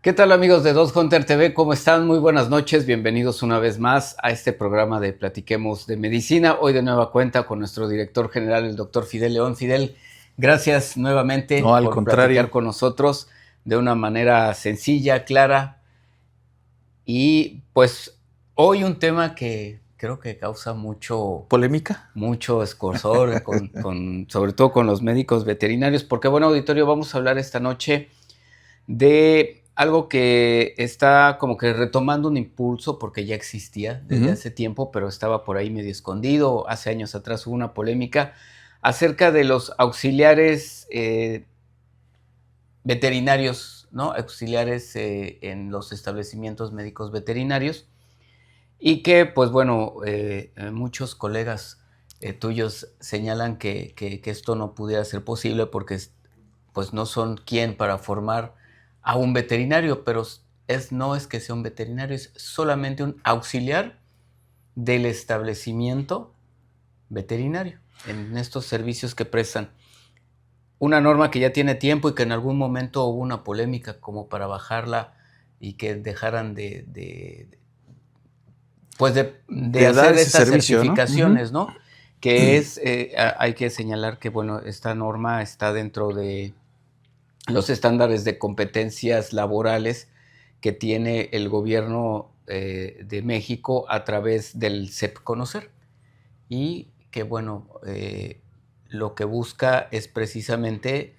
¿Qué tal amigos de Dos Hunter TV? ¿Cómo están? Muy buenas noches, bienvenidos una vez más a este programa de Platiquemos de Medicina. Hoy de nueva cuenta con nuestro director general, el doctor Fidel León. Fidel, gracias nuevamente No, al por platicar contrario. con nosotros de una manera sencilla, clara. Y pues hoy un tema que creo que causa ¿Polémica? mucho escozor, sobre todo con los médicos veterinarios, porque bueno, auditorio, vamos a hablar esta noche de algo que está como que retomando un impulso porque ya existía desde hace tiempo, pero estaba por ahí medio escondido. Hace años atrás hubo una polémica acerca de los auxiliares veterinarios, ¿no? Auxiliares en los establecimientos médicos veterinarios y que, pues bueno, muchos colegas tuyos señalan que esto no pudiera ser posible porque pues no son quien para formar a un veterinario, pero no es que sea un veterinario, es solamente un auxiliar del establecimiento veterinario en estos servicios que prestan. Una norma que ya tiene tiempo y que en algún momento hubo una polémica como para bajarla y que dejaran de Dar hacer ese estas servicio, ¿no? certificaciones, ¿no? Que es, hay que señalar que, bueno, esta norma está dentro de los estándares de competencias laborales que tiene el gobierno de México a través del CEP-Conocer y que, bueno, lo que busca es precisamente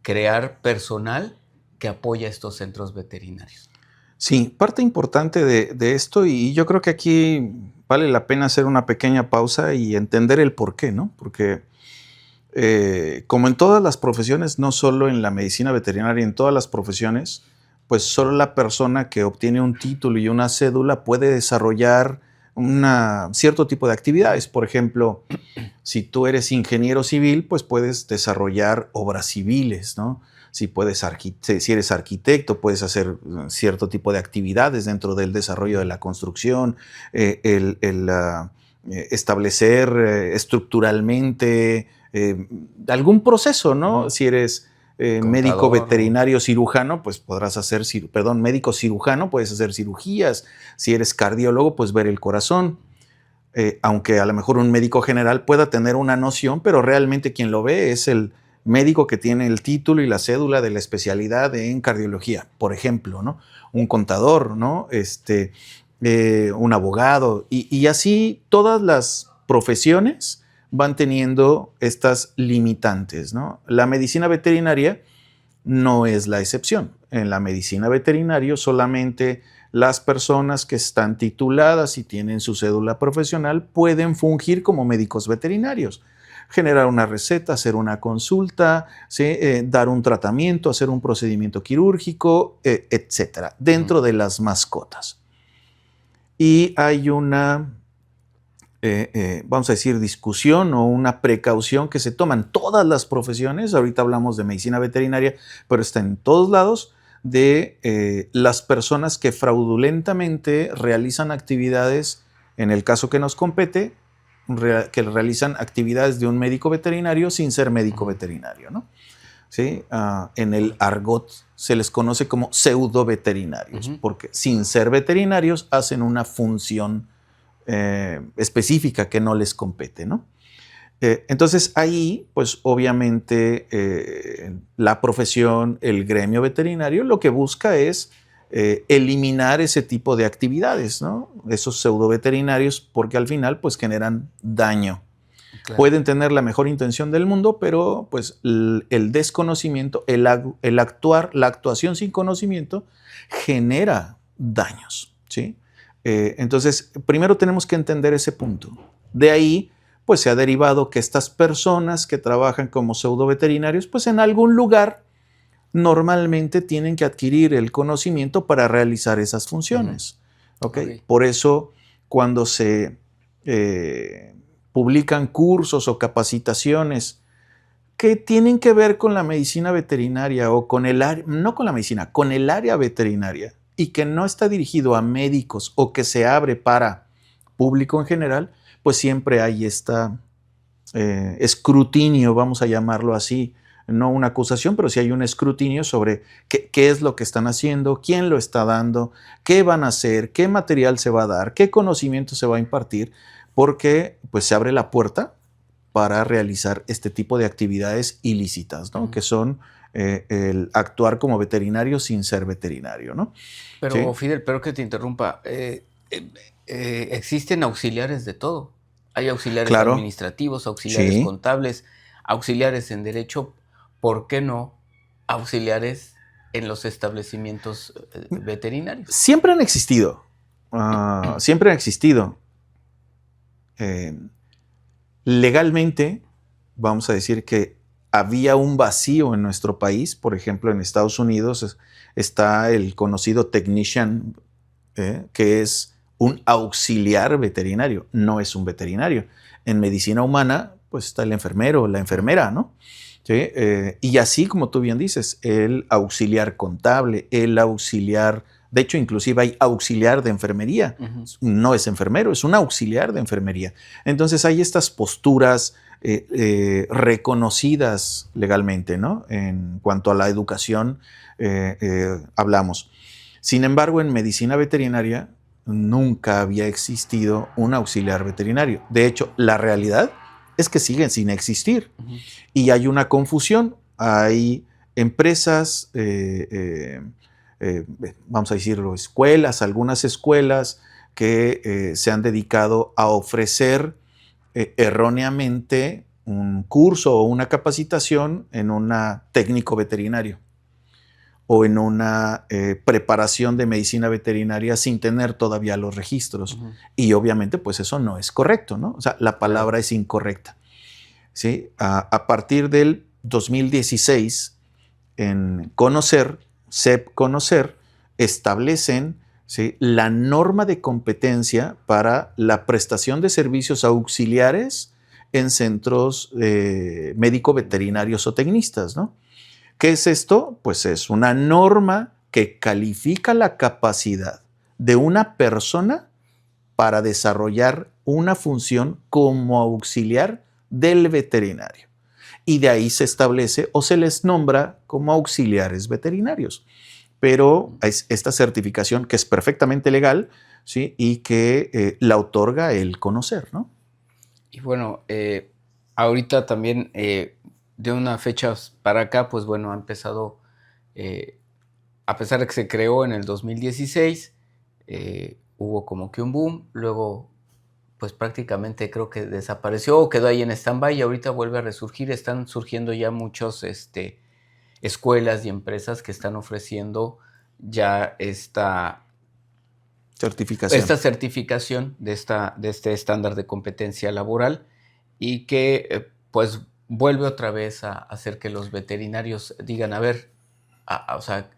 crear personal que apoya estos centros veterinarios. Sí, parte importante de esto, y yo creo que aquí vale la pena hacer una pequeña pausa y entender el por qué, ¿no? Porque como en todas las profesiones, no solo en la medicina veterinaria, en todas las profesiones, pues solo la persona que obtiene un título y una cédula puede desarrollar cierto tipo de actividades. Por ejemplo, si tú eres ingeniero civil, pues puedes desarrollar obras civiles, ¿no? Si eres arquitecto, puedes hacer cierto tipo de actividades dentro del desarrollo de la construcción, establecer estructuralmente algún proceso, ¿no? Si eres médico veterinario cirujano, pues podrás hacer, médico cirujano, puedes hacer cirugías. Si eres cardiólogo, pues ver el corazón. Aunque a lo mejor un médico general pueda tener una noción, pero realmente quien lo ve es el médico que tiene el título y la cédula de la especialidad en cardiología, por ejemplo, ¿no? Un contador, ¿no? Un abogado, y así todas las profesiones van teniendo estas limitantes, ¿no? La medicina veterinaria no es la excepción. En la medicina veterinaria solamente las personas que están tituladas y tienen su cédula profesional pueden fungir como médicos veterinarios. Generar una receta, hacer una consulta, ¿sí? Dar un tratamiento, hacer un procedimiento quirúrgico, etcétera, dentro de las mascotas. Y hay una, vamos a decir, discusión o una precaución que se toma en todas las profesiones. Ahorita hablamos de medicina veterinaria, pero está en todos lados, de las personas que fraudulentamente realizan actividades, en el caso que nos compete, que realizan actividades de un médico veterinario sin ser médico veterinario, ¿no? ¿Sí? En el argot se les conoce como pseudo veterinarios, porque sin ser veterinarios hacen una función específica que no les compete, ¿no? Entonces ahí, pues obviamente la profesión, el gremio veterinario, lo que busca es eliminar ese tipo de actividades, ¿no? Esos pseudo veterinarios, porque al final pues generan daño. Claro. Pueden tener la mejor intención del mundo, pero pues el desconocimiento, la actuación sin conocimiento genera daños, ¿sí? Entonces, primero tenemos que entender ese punto. De ahí, pues se ha derivado que estas personas que trabajan como pseudo veterinarios, pues en algún lugar normalmente tienen que adquirir el conocimiento para realizar esas funciones. ¿Okay? Por eso, cuando se publican cursos o capacitaciones que tienen que ver con la medicina veterinaria o con el área, no con la medicina, con el área veterinaria, y que no está dirigido a médicos o que se abre para público en general, pues siempre hay este escrutinio, vamos a llamarlo así, no una acusación, pero sí hay un escrutinio sobre qué es lo que están haciendo, quién lo está dando, qué van a hacer, qué material se va a dar, qué conocimiento se va a impartir, porque pues se abre la puerta para realizar este tipo de actividades ilícitas, ¿no? Que son el actuar como veterinario sin ser veterinario, ¿no? Pero, ¿Sí? Fidel, pero que te interrumpa, existen auxiliares de todo. Hay auxiliares Claro, administrativos, auxiliares sí. contables, auxiliares en derecho. ¿Por qué no auxiliares en los establecimientos veterinarios? Siempre han existido, siempre han existido. Eh, Legalmente, vamos a decir que había un vacío en nuestro país. Por ejemplo, en Estados Unidos está el conocido technician, que es un auxiliar veterinario, no es un veterinario. En medicina humana, pues está el enfermero, la enfermera, ¿no? ¿Sí? Y así, como tú bien dices, el auxiliar contable, el auxiliar, de hecho, inclusive hay auxiliar de enfermería. No es enfermero, es un auxiliar de enfermería. Entonces hay estas posturas reconocidas legalmente, ¿no? En cuanto a la educación hablamos. Sin embargo, en medicina veterinaria nunca había existido un auxiliar veterinario. De hecho, la realidad es que siguen sin existir. Y hay una confusión. Hay empresas, vamos a decirlo, escuelas, algunas escuelas que se han dedicado a ofrecer erróneamente un curso o una capacitación en un técnico veterinario o en una preparación de medicina veterinaria sin tener todavía los registros. Y obviamente, pues eso no es correcto, ¿no? O sea, la palabra es incorrecta. ¿Sí? A partir del 2016, en Conocer, CEP Conocer, establecen, ¿sí?, la norma de competencia para la prestación de servicios auxiliares en centros médico-veterinarios o tecnistas, ¿no? ¿Qué es esto? Pues es una norma que califica la capacidad de una persona para desarrollar una función como auxiliar del veterinario. Y de ahí se establece o se les nombra como auxiliares veterinarios. Pero es esta certificación que es perfectamente legal, ¿sí?, y que la otorga el Conocer, ¿no? Y bueno, ahorita también de unas fechas para acá, pues bueno, ha empezado, a pesar de que se creó en el 2016, hubo como que un boom, luego pues prácticamente creo que desapareció o quedó ahí en stand-by y ahorita vuelve a resurgir. Están surgiendo ya muchos escuelas y empresas que están ofreciendo ya esta certificación de este estándar de competencia laboral y que pues vuelve otra vez a hacer que los veterinarios digan, a ver, o sea,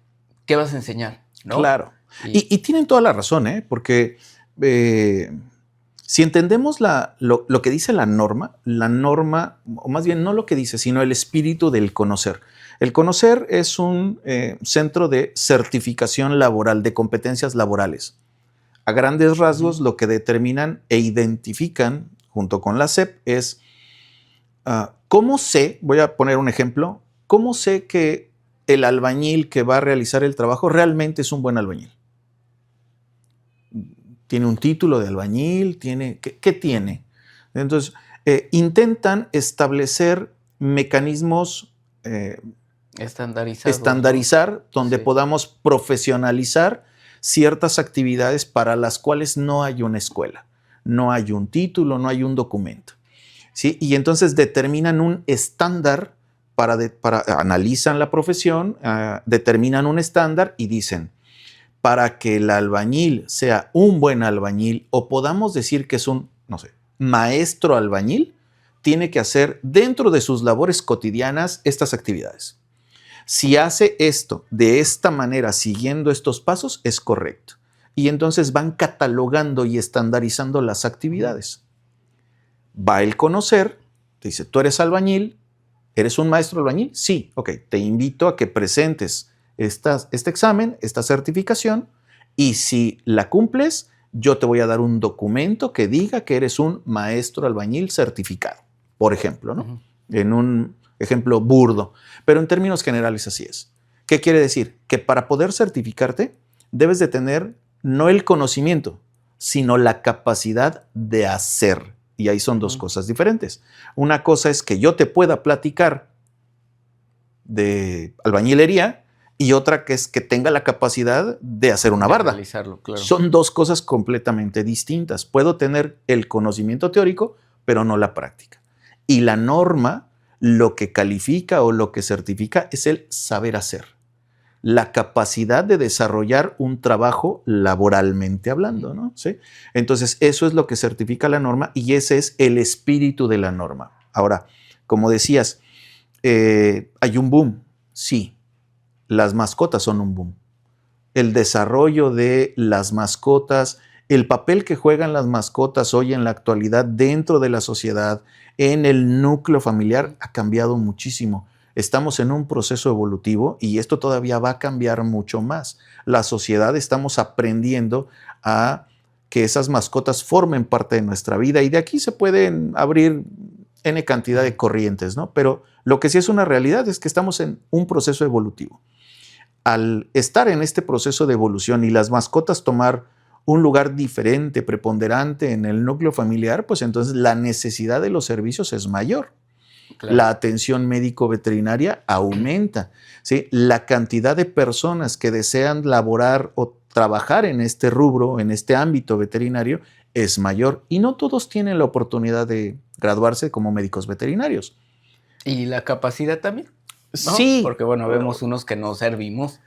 ¿qué vas a enseñar? ¿No? Claro. Y tienen toda la razón, ¿eh? Porque si entendemos lo que dice la norma, o más bien no lo que dice, sino el espíritu del Conocer. El Conocer es un centro de certificación laboral, de competencias laborales. A grandes rasgos, lo que determinan e identifican junto con la SEP es cómo sé, voy a poner un ejemplo, cómo sé que el albañil que va a realizar el trabajo realmente es un buen albañil. ¿Tiene un título de albañil? ¿Qué tiene? Entonces, intentan establecer mecanismos estandarizar, ¿no?, donde podamos profesionalizar ciertas actividades para las cuales no hay una escuela, no hay un título, no hay un documento, ¿sí? Y entonces determinan un estándar analizan la profesión, determinan un estándar y dicen, para que el albañil sea un buen albañil o podamos decir que es un, no sé, maestro albañil, tiene que hacer dentro de sus labores cotidianas estas actividades. Si hace esto de esta manera, siguiendo estos pasos, es correcto. Y entonces van catalogando y estandarizando las actividades. Va el Conocer, te dice, ¿tú eres albañil? ¿Eres un maestro albañil? Sí, ok, te invito a que presentes este examen, esta certificación, y si la cumples, yo te voy a dar un documento que diga que eres un maestro albañil certificado, por ejemplo, ¿no? En un ejemplo burdo, pero en términos generales así es. ¿Qué quiere decir? Que para poder certificarte debes de tener no el conocimiento, sino la capacidad de hacer. Y ahí son dos cosas diferentes. Una cosa es que yo te pueda platicar de albañilería y otra que es que tenga la capacidad de hacer una barda. Realizarlo, claro. Son dos cosas completamente distintas. Puedo tener el conocimiento teórico, pero no la práctica. Y la norma lo que califica o lo que certifica es el saber hacer. La capacidad de desarrollar un trabajo laboralmente hablando, ¿no? ¿Sí? Entonces, eso es lo que certifica la norma y ese es el espíritu de la norma. Ahora, como decías, hay un boom. Sí, las mascotas son un boom. El desarrollo de las mascotas, el papel que juegan las mascotas hoy en la actualidad dentro de la sociedad, en el núcleo familiar, ha cambiado muchísimo. Estamos en un proceso evolutivo y esto todavía va a cambiar mucho más. La sociedad estamos aprendiendo a que esas mascotas formen parte de nuestra vida y de aquí se pueden abrir N cantidad de corrientes, ¿no? Pero lo que sí es una realidad es que estamos en un proceso evolutivo. Al estar en este proceso de evolución y las mascotas tomar un lugar diferente, preponderante en el núcleo familiar, pues entonces la necesidad de los servicios es mayor. Claro. La atención médico-veterinaria aumenta, ¿sí? La cantidad de personas que desean laborar o trabajar en este rubro, en este ámbito veterinario, es mayor. Y no todos tienen la oportunidad de graduarse como médicos veterinarios. ¿Y la capacidad también? ¿No? Sí. Porque, bueno, vemos unos que no servimos.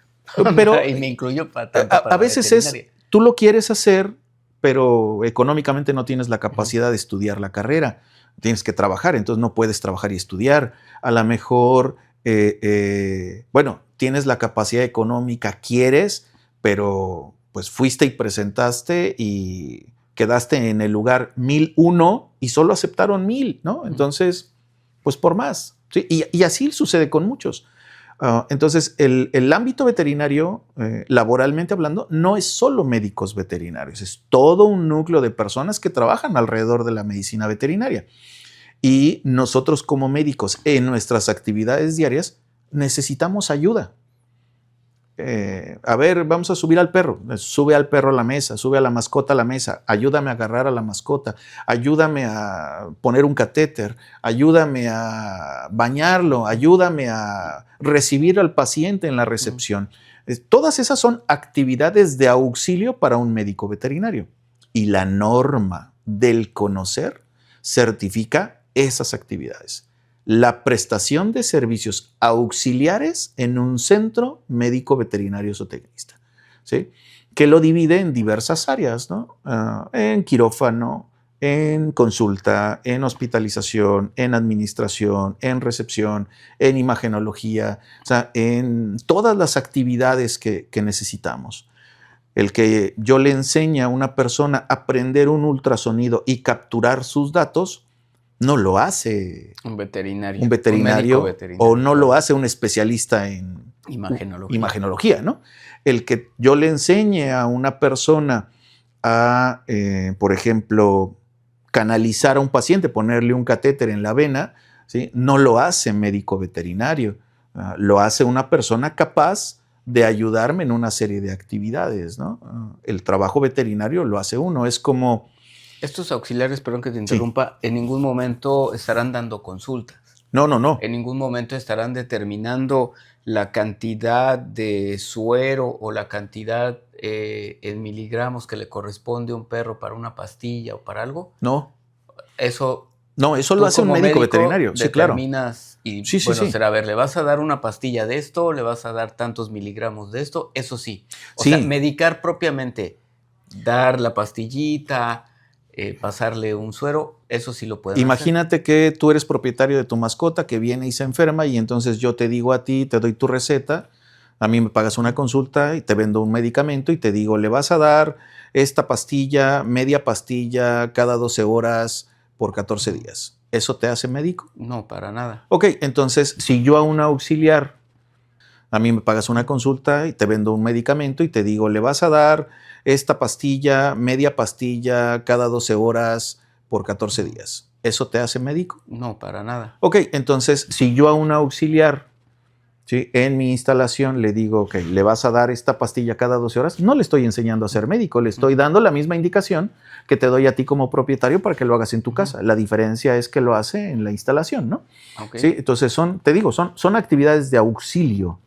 Pero y me incluyo para a veces es, tú lo quieres hacer, pero económicamente no tienes la capacidad de estudiar la carrera. Tienes que trabajar, entonces no puedes trabajar y estudiar. A lo mejor, bueno, tienes la capacidad económica, quieres, pero pues fuiste y presentaste y quedaste en el lugar 1001 y solo aceptaron 1000, ¿no? Entonces, pues por más. ¿Sí? Y así sucede con muchos. Entonces, el ámbito veterinario, laboralmente hablando, no es solo médicos veterinarios, es todo un núcleo de personas que trabajan alrededor de la medicina veterinaria. Y nosotros como médicos, en nuestras actividades diarias, necesitamos ayuda. A ver, vamos a subir al perro. Sube al perro a la mesa, sube a la mascota a la mesa. Ayúdame a agarrar a la mascota. Ayúdame a poner un catéter. Ayúdame a bañarlo. Ayúdame a recibir al paciente en la recepción. Todas esas son actividades de auxilio para un médico veterinario. Y la norma del conocer certifica esas actividades. La prestación de servicios auxiliares en un centro médico veterinario zootecnista, ¿sí? Que lo divide en diversas áreas, ¿no? En quirófano, en consulta, en hospitalización, en administración, en recepción, en imagenología, o sea, en todas las actividades que necesitamos. El que yo le enseñe a una persona a aprender un ultrasonido y capturar sus datos, no lo hace un veterinario, un veterinario o no lo hace un especialista en imagenología, ¿no? El que yo le enseñe a una persona a, por ejemplo, canalizar a un paciente, ponerle un catéter en la vena, ¿sí? No lo hace médico veterinario, lo hace una persona capaz de ayudarme en una serie de actividades, ¿no? El trabajo veterinario lo hace uno, es como... Estos auxiliares, perdón que te interrumpa, en ningún momento estarán dando consultas. No, no, no. En ningún momento estarán determinando la cantidad de suero o la cantidad en miligramos que le corresponde a un perro para una pastilla o para algo. No. Eso... No, eso lo hace un médico veterinario. Sí, claro. Determinas y bueno, será, a ver, ¿le vas a dar una pastilla de esto? ¿Le vas a dar tantos miligramos de esto? Eso sí. O sea, medicar propiamente, dar la pastillita... pasarle un suero, eso sí lo pueden Imagínate hacer. Que tú eres propietario de tu mascota que viene y se enferma y entonces yo te digo a ti, te doy tu receta, a mí me pagas una consulta y te vendo un medicamento y te digo, le vas a dar esta pastilla, media pastilla, cada 12 horas por 14 días. ¿Eso te hace médico? No, para nada. Ok, entonces si yo a un auxiliar, a mí me pagas una consulta y te vendo un medicamento y te digo, le vas a dar esta pastilla, media pastilla, cada 12 horas por 14 días. ¿Eso te hace médico? No, para nada. Ok, entonces, si yo a un auxiliar, ¿sí?, en mi instalación le digo, ok, le vas a dar esta pastilla cada 12 horas, no le estoy enseñando a ser médico, le estoy dando la misma indicación que te doy a ti como propietario para que lo hagas en tu casa. La diferencia es que lo hace en la instalación, ¿no? Okay. ¿Sí? Entonces, son actividades de auxilio.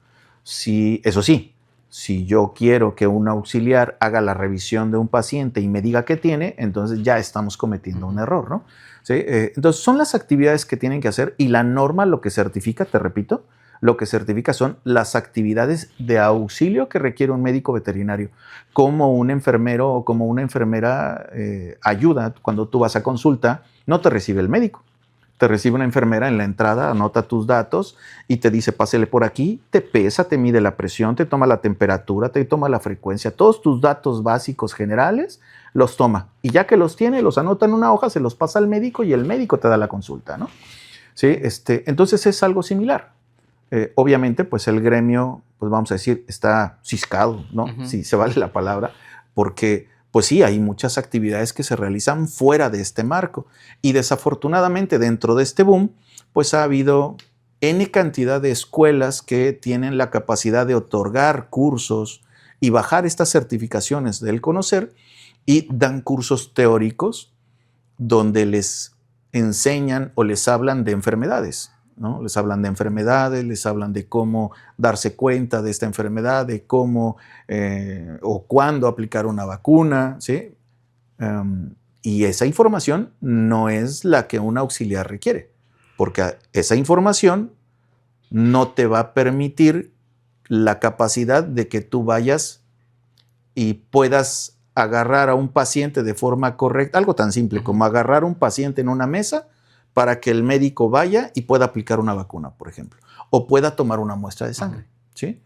Sí, eso sí, si yo quiero que un auxiliar haga la revisión de un paciente y me diga qué tiene, entonces ya estamos cometiendo un error, ¿no? ¿Sí? Entonces, son las actividades que tienen que hacer y la norma lo que certifica, te repito, lo que certifica son las actividades de auxilio que requiere un médico veterinario, como un enfermero o como una enfermera ayuda. Cuando tú vas a consulta, no te recibe el médico. Te recibe una enfermera en la entrada, anota tus datos y te dice, pásele por aquí, te pesa, te mide la presión, te toma la temperatura, te toma la frecuencia, todos tus datos básicos generales los toma. Y ya que los tiene, los anota en una hoja, se los pasa al médico y el médico te da la consulta, ¿no? ¿Sí? Entonces es algo similar. Obviamente, pues el gremio, pues vamos a decir, está ciscado, ¿no? Si se vale la palabra, porque pues sí, hay muchas actividades que se realizan fuera de este marco. Y desafortunadamente dentro de este boom, pues ha habido N cantidad de escuelas que tienen la capacidad de otorgar cursos y bajar estas certificaciones del conocer y dan cursos teóricos donde les enseñan o les hablan de enfermedades, ¿no? Les hablan de enfermedades, les hablan de cómo darse cuenta de esta enfermedad, de cómo o cuándo aplicar una vacuna, ¿sí? Y esa información no es la que un auxiliar requiere, porque esa información no te va a permitir la capacidad de que tú vayas y puedas agarrar a un paciente de forma correcta, algo tan simple como agarrar a un paciente en una mesa para que el médico vaya y pueda aplicar una vacuna, por ejemplo, o pueda tomar una muestra de sangre, ¿sí?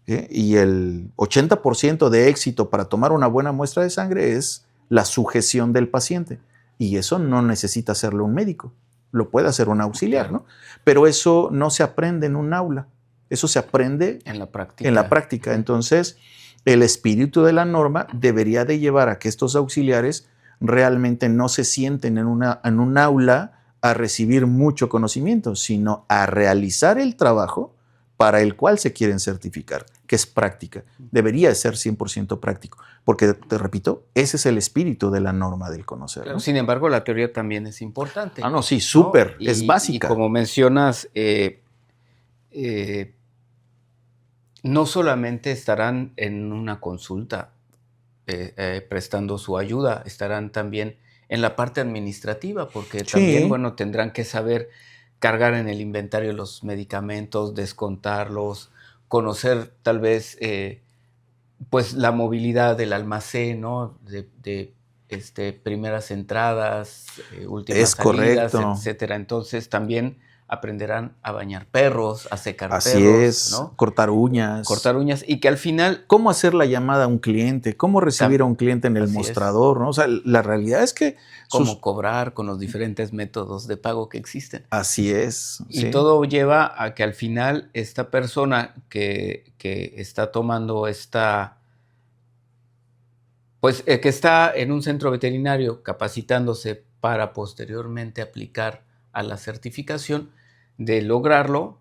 Y el 80% de éxito para tomar una buena muestra de sangre es la sujeción del paciente, y eso no necesita hacerlo un médico, lo puede hacer un auxiliar, ¿no? Pero eso no se aprende en un aula, eso se aprende en la práctica. En la práctica. Entonces, el espíritu de la norma debería de llevar a que estos auxiliares realmente no se sienten en un aula a recibir mucho conocimiento, sino a realizar el trabajo para el cual se quieren certificar, que es práctica. Debería de ser 100% práctico, porque, te repito, ese es el espíritu de la norma del conocer, ¿no? Sin embargo, la teoría también es importante. Ah, no, sí, súper, ¿no? Es básica. Y como mencionas, no solamente estarán en una consulta prestando su ayuda, estarán también en la parte administrativa, porque también, bueno, tendrán que saber cargar en el inventario los medicamentos, descontarlos, conocer tal vez pues la movilidad del almacén, ¿no? De primeras entradas, últimas salidas, etcétera. Entonces también aprenderán a bañar perros, a secar perros. Así es, ¿no? Cortar uñas. Cortar uñas y que al final... ¿Cómo hacer la llamada a un cliente? ¿Cómo recibir a un cliente en el mostrador? ¿No? O sea, la realidad es que... Cómo cobrar con los diferentes métodos de pago que existen. Así es. Y todo lleva a que al final esta persona que está tomando esta... Pues que está en un centro veterinario capacitándose para posteriormente aplicar a la certificación, de lograrlo,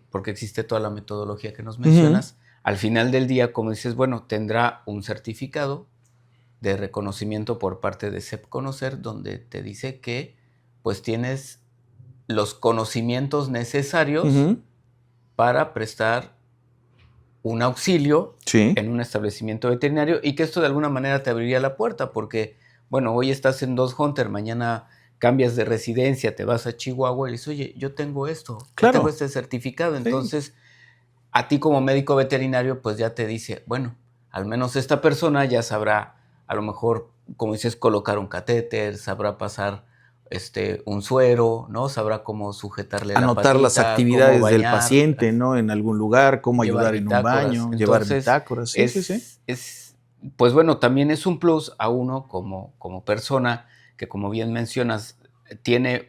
porque existe toda la metodología que nos mencionas, al final del día, como dices, bueno, tendrá un certificado de reconocimiento por parte de CEP Conocer, donde te dice que pues tienes los conocimientos necesarios para prestar un auxilio en un establecimiento veterinario, y que esto de alguna manera te abriría la puerta, porque, bueno, hoy estás en Dos Hunter, mañana cambias de residencia, te vas a Chihuahua y dices, oye, yo tengo esto, yo tengo este certificado. Entonces, a ti como médico veterinario, pues ya te dice, bueno, al menos esta persona ya sabrá, a lo mejor, como dices, colocar un catéter, sabrá pasar un suero, ¿no? Sabrá cómo sujetarle la patita, anotar las actividades del paciente, ¿no? En algún lugar, cómo ayudar en un baño, llevar bitácoras. Pues bueno, también es un plus a uno como persona que, como bien mencionas, tiene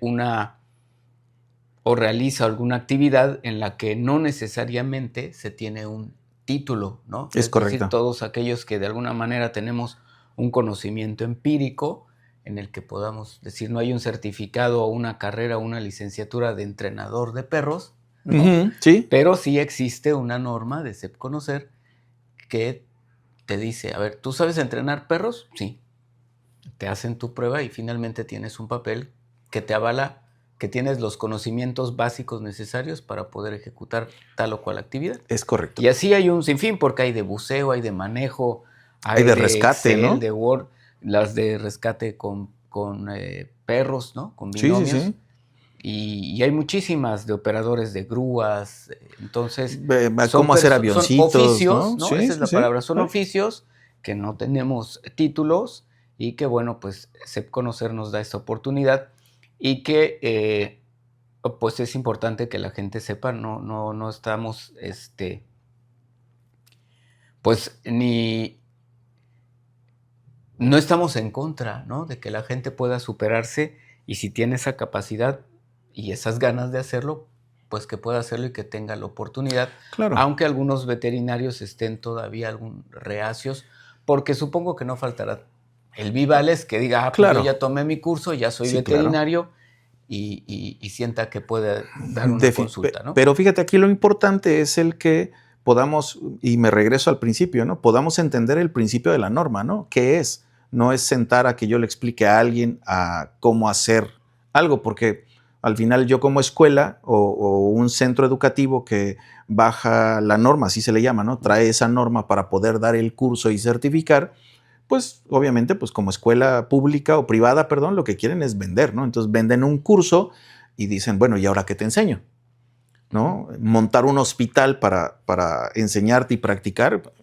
o realiza alguna actividad en la que no necesariamente se tiene un título, ¿no? Es correcto. decir, todos aquellos que de alguna manera tenemos un conocimiento empírico, en el que podamos decir, no hay un certificado o una carrera o una licenciatura de entrenador de perros, ¿no? Sí. Pero sí existe una norma de SEPCONOCER que te dice, a ver, ¿tú sabes entrenar perros? Sí. Te hacen tu prueba y finalmente tienes un papel que te avala que tienes los conocimientos básicos necesarios para poder ejecutar tal o cual actividad. Es correcto. Y así hay un sinfín, porque hay de buceo, hay de manejo, hay de rescate, Excel, ¿no? de Word, las de rescate con perros, ¿no? Con binomios. Sí, sí, sí. Y hay muchísimas de operadores de grúas. Entonces, cómo hacer avioncitos, son oficios, ¿no? Sí, Esa es la sí, palabra. Son sí. oficios que no tenemos títulos y que, bueno, pues SEPCONOCER nos da esta oportunidad y que, pues es importante que la gente sepa, no estamos, pues no estamos en contra, ¿no? De que la gente pueda superarse y si tiene esa capacidad y esas ganas de hacerlo, pues que pueda hacerlo y que tenga la oportunidad. Claro. Aunque algunos veterinarios estén todavía reacios, porque supongo que no faltará el vivales que diga, pues Claro. yo ya tomé mi curso, ya soy veterinario, claro. y sienta que puede dar una consulta, ¿no? Pero fíjate, aquí lo importante es el que podamos, y me regreso al principio, ¿no? Podamos entender el principio de la norma, ¿no? ¿Qué es? No es sentar a que yo le explique a alguien a cómo hacer algo, porque al final yo como escuela o un centro educativo que baja la norma, así se le llama, ¿no? Trae esa norma para poder dar el curso y certificar, pues obviamente pues como escuela pública o privada, perdón, lo que quieren es vender, ¿no? Entonces venden un curso y dicen, bueno, ¿y ahora qué te enseño? ¿No? Montar un hospital para enseñarte y practicar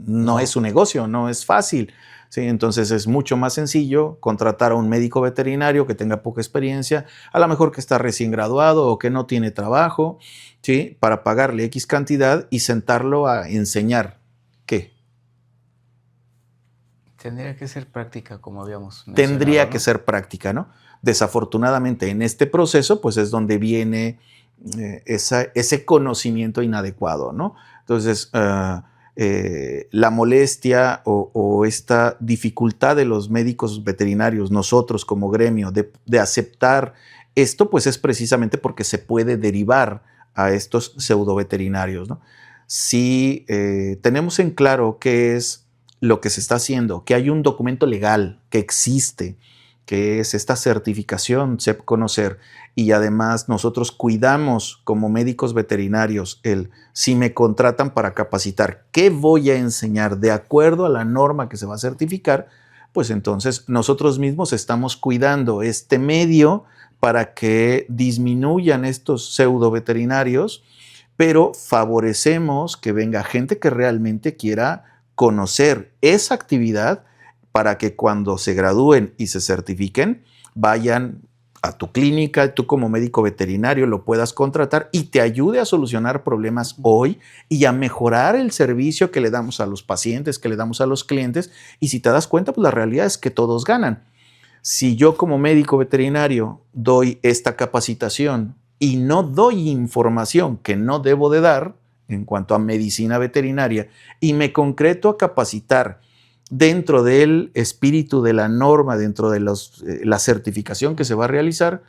no es un negocio, no es fácil. ¿Sí? Entonces es mucho más sencillo contratar a un médico veterinario que tenga poca experiencia, a lo mejor que está recién graduado o que no tiene trabajo, ¿sí? Para pagarle X cantidad y sentarlo a enseñar. ¿Qué? Tendría que ser práctica, como habíamos mencionado. Tendría que ser práctica, ¿no? Desafortunadamente, en este proceso, pues es donde viene ese conocimiento inadecuado, ¿no? Entonces, la molestia o esta dificultad de los médicos veterinarios, nosotros como gremio, de aceptar esto, pues es precisamente porque se puede derivar a estos pseudo veterinarios, ¿no? Si tenemos en claro qué es lo que se está haciendo, que hay un documento legal que existe, que es esta certificación SEPCONOCER, y además nosotros cuidamos como médicos veterinarios si me contratan para capacitar, ¿qué voy a enseñar de acuerdo a la norma que se va a certificar? Pues entonces nosotros mismos estamos cuidando este medio para que disminuyan estos pseudo veterinarios, pero favorecemos que venga gente que realmente quiera conocer esa actividad para que cuando se gradúen y se certifiquen, vayan a tu clínica, tú como médico veterinario lo puedas contratar y te ayude a solucionar problemas hoy y a mejorar el servicio que le damos a los pacientes, que le damos a los clientes. Y si te das cuenta, pues la realidad es que todos ganan. Si yo como médico veterinario doy esta capacitación y no doy información que no debo de dar en cuanto a medicina veterinaria y me concreto a capacitar dentro del espíritu de la norma, dentro de la certificación que se va a realizar,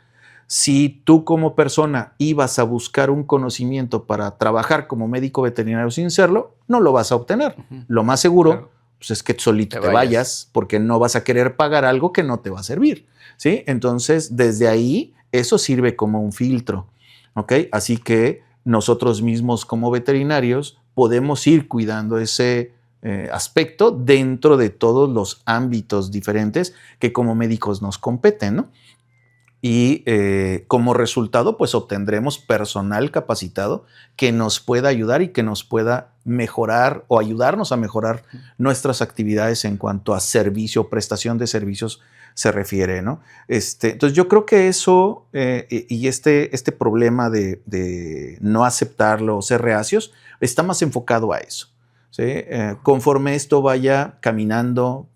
si tú como persona ibas a buscar un conocimiento para trabajar como médico veterinario sin serlo, no lo vas a obtener. Lo más seguro, claro, pues es que solito te vayas porque no vas a querer pagar algo que no te va a servir, ¿sí? Entonces, desde ahí, eso sirve como un filtro, ¿ok? Así que nosotros mismos como veterinarios podemos ir cuidando ese aspecto dentro de todos los ámbitos diferentes que como médicos nos competen, ¿no? Y como resultado, pues obtendremos personal capacitado que nos pueda ayudar y que nos pueda mejorar o ayudarnos a mejorar nuestras actividades en cuanto a servicio, prestación de servicios se refiere, ¿no? Entonces yo creo que eso y este problema de no aceptarlo o ser reacios está más enfocado a eso, ¿sí? Conforme esto vaya caminando,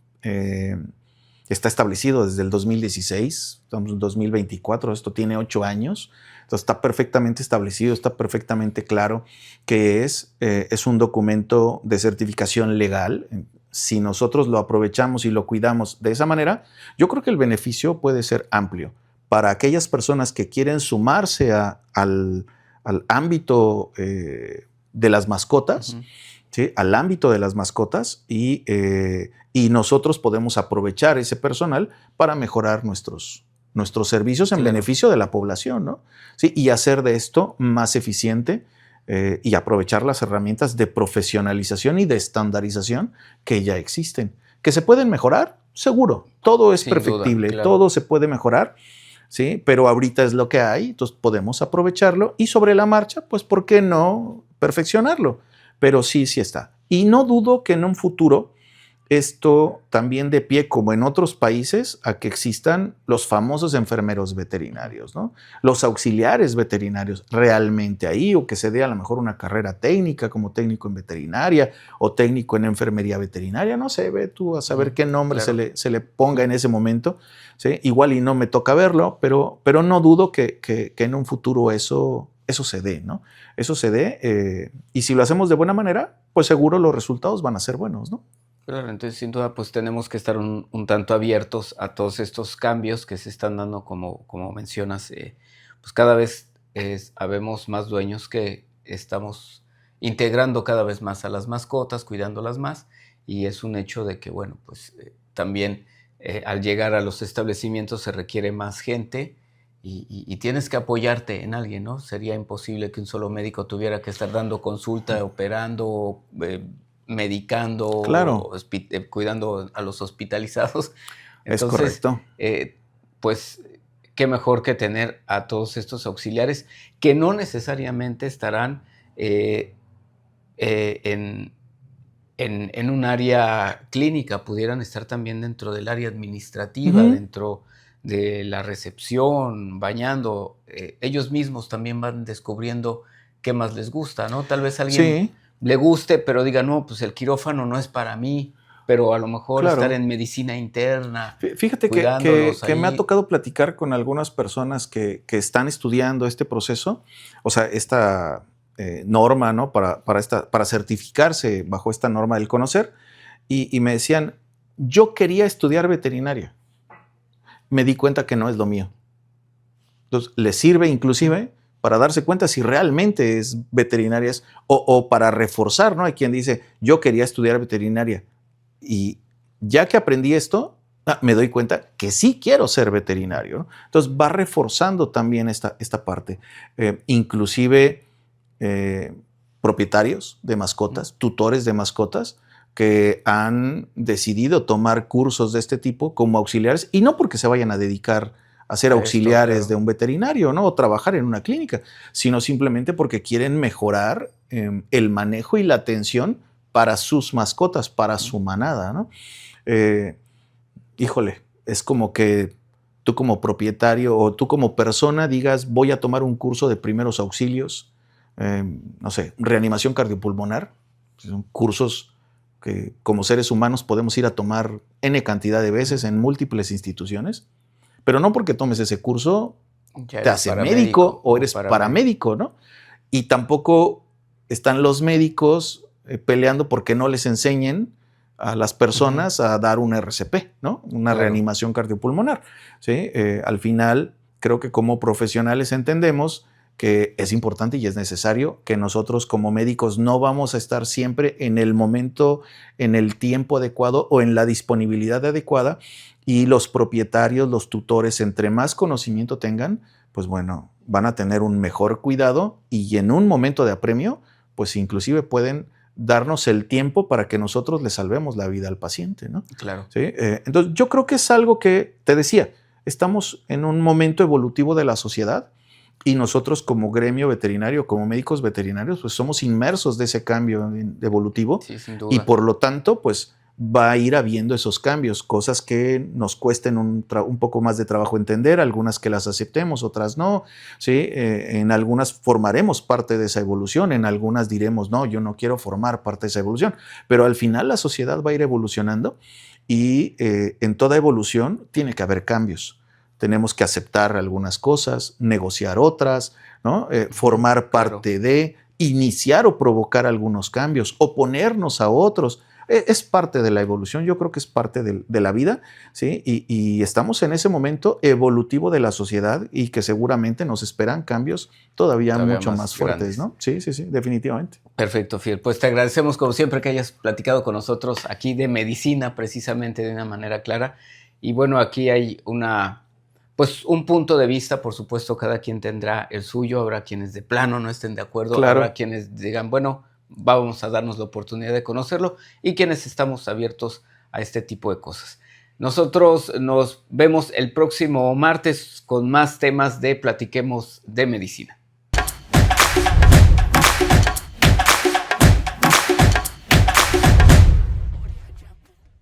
está establecido desde el 2016, estamos en 2024, esto tiene 8 años, entonces está perfectamente establecido, está perfectamente claro que es un documento de certificación legal si nosotros lo aprovechamos y lo cuidamos de esa manera, yo creo que el beneficio puede ser amplio. Para aquellas personas que quieren sumarse al ámbito de las mascotas, ¿sí? Al ámbito de las mascotas, y nosotros podemos aprovechar ese personal para mejorar nuestros servicios en beneficio de la población, ¿no? ¿Sí? Y hacer de esto más eficiente y aprovechar las herramientas de profesionalización y de estandarización que ya existen. ¿Que se pueden mejorar? Seguro. Todo es perfectible, claro. Todo se puede mejorar, ¿sí? Pero ahorita es lo que hay, entonces podemos aprovecharlo y sobre la marcha, pues, ¿por qué no perfeccionarlo? Pero sí está. Y no dudo que en un futuro esto también dé pie, como en otros países, a que existan los famosos enfermeros veterinarios, ¿no? Los auxiliares veterinarios realmente ahí, o que se dé a lo mejor una carrera técnica como técnico en veterinaria o técnico en enfermería veterinaria, no sé, ve tú a saber qué nombre se le ponga en ese momento, ¿sí? Igual y no me toca verlo, pero no dudo que en un futuro eso se dé, ¿no? Eso se dé, y si lo hacemos de buena manera, pues seguro los resultados van a ser buenos, ¿no? Claro, entonces sin duda pues tenemos que estar un tanto abiertos a todos estos cambios que se están dando, como mencionas, pues cada vez habemos más dueños que estamos integrando cada vez más a las mascotas, cuidándolas más, y es un hecho de que, bueno, pues también al llegar a los establecimientos se requiere más gente y tienes que apoyarte en alguien, ¿no? Sería imposible que un solo médico tuviera que estar dando consulta, operando, medicando, claro, cuidando a los hospitalizados. Entonces, es correcto. Pues qué mejor que tener a todos estos auxiliares que no necesariamente estarán en un área clínica, pudieran estar también dentro del área administrativa, dentro de la recepción, bañando. Ellos mismos también van descubriendo qué más les gusta, ¿no? Tal vez alguien le guste, pero diga, no, pues el quirófano no es para mí, pero a lo mejor estar en medicina interna. Fíjate que me ha tocado platicar con algunas personas que están estudiando este proceso, o sea, esta norma, ¿no? Para certificarse bajo esta norma del conocer, y me decían, yo quería estudiar veterinaria, me di cuenta que no es lo mío. Entonces, les sirve inclusive para darse cuenta si realmente es veterinaria o para reforzar, ¿no? Hay quien dice, yo quería estudiar veterinaria y ya que aprendí esto, me doy cuenta que sí quiero ser veterinario, ¿no? Entonces va reforzando también esta parte. Inclusive propietarios de mascotas, tutores de mascotas, que han decidido tomar cursos de este tipo como auxiliares, y no porque se vayan a dedicar a ser auxiliares de un veterinario, ¿no? O trabajar en una clínica, sino simplemente porque quieren mejorar el manejo y la atención para sus mascotas, para su manada, ¿no? Híjole, es como que tú como propietario o tú como persona digas, voy a tomar un curso de primeros auxilios, no sé, reanimación cardiopulmonar. Son cursos que como seres humanos podemos ir a tomar N cantidad de veces en múltiples instituciones, pero no porque tomes ese curso te hace médico o eres paramédico, ¿no? Y tampoco están los médicos peleando porque no les enseñen a las personas a dar un RCP, ¿no? Una reanimación cardiopulmonar, ¿sí? Al final, creo que como profesionales entendemos que es importante y es necesario que nosotros como médicos no vamos a estar siempre en el momento, en el tiempo adecuado o en la disponibilidad adecuada, y los propietarios, los tutores, entre más conocimiento tengan, pues bueno, van a tener un mejor cuidado y en un momento de apremio, pues inclusive pueden darnos el tiempo para que nosotros le salvemos la vida al paciente, ¿no? Claro. ¿Sí? Entonces, yo creo que es algo que, te decía, estamos en un momento evolutivo de la sociedad y nosotros como gremio veterinario, como médicos veterinarios, pues somos inmersos de ese cambio evolutivo. Sí, sin duda. Y por lo tanto, pues va a ir habiendo esos cambios, cosas que nos cuesten un poco más de trabajo entender, algunas que las aceptemos, otras no, ¿sí? En algunas formaremos parte de esa evolución, en algunas diremos, no, yo no quiero formar parte de esa evolución, pero al final la sociedad va a ir evolucionando y en toda evolución tiene que haber cambios. Tenemos que aceptar algunas cosas, negociar otras, ¿no? Formar parte de, iniciar o provocar algunos cambios, oponernos a otros. Es parte de la evolución, yo creo que es parte de la vida, ¿sí? Y estamos en ese momento evolutivo de la sociedad y que seguramente nos esperan cambios todavía mucho más fuertes, ¿no? Sí, definitivamente. Perfecto, Fiel. Pues te agradecemos como siempre que hayas platicado con nosotros aquí de medicina, precisamente de una manera clara. Y bueno, aquí hay pues un punto de vista, por supuesto, cada quien tendrá el suyo, habrá quienes de plano no estén de acuerdo, Claro. Habrá quienes digan, bueno, vamos a darnos la oportunidad de conocerlo, y quienes estamos abiertos a este tipo de cosas. Nosotros nos vemos el próximo martes con más temas de Platiquemos de Medicina.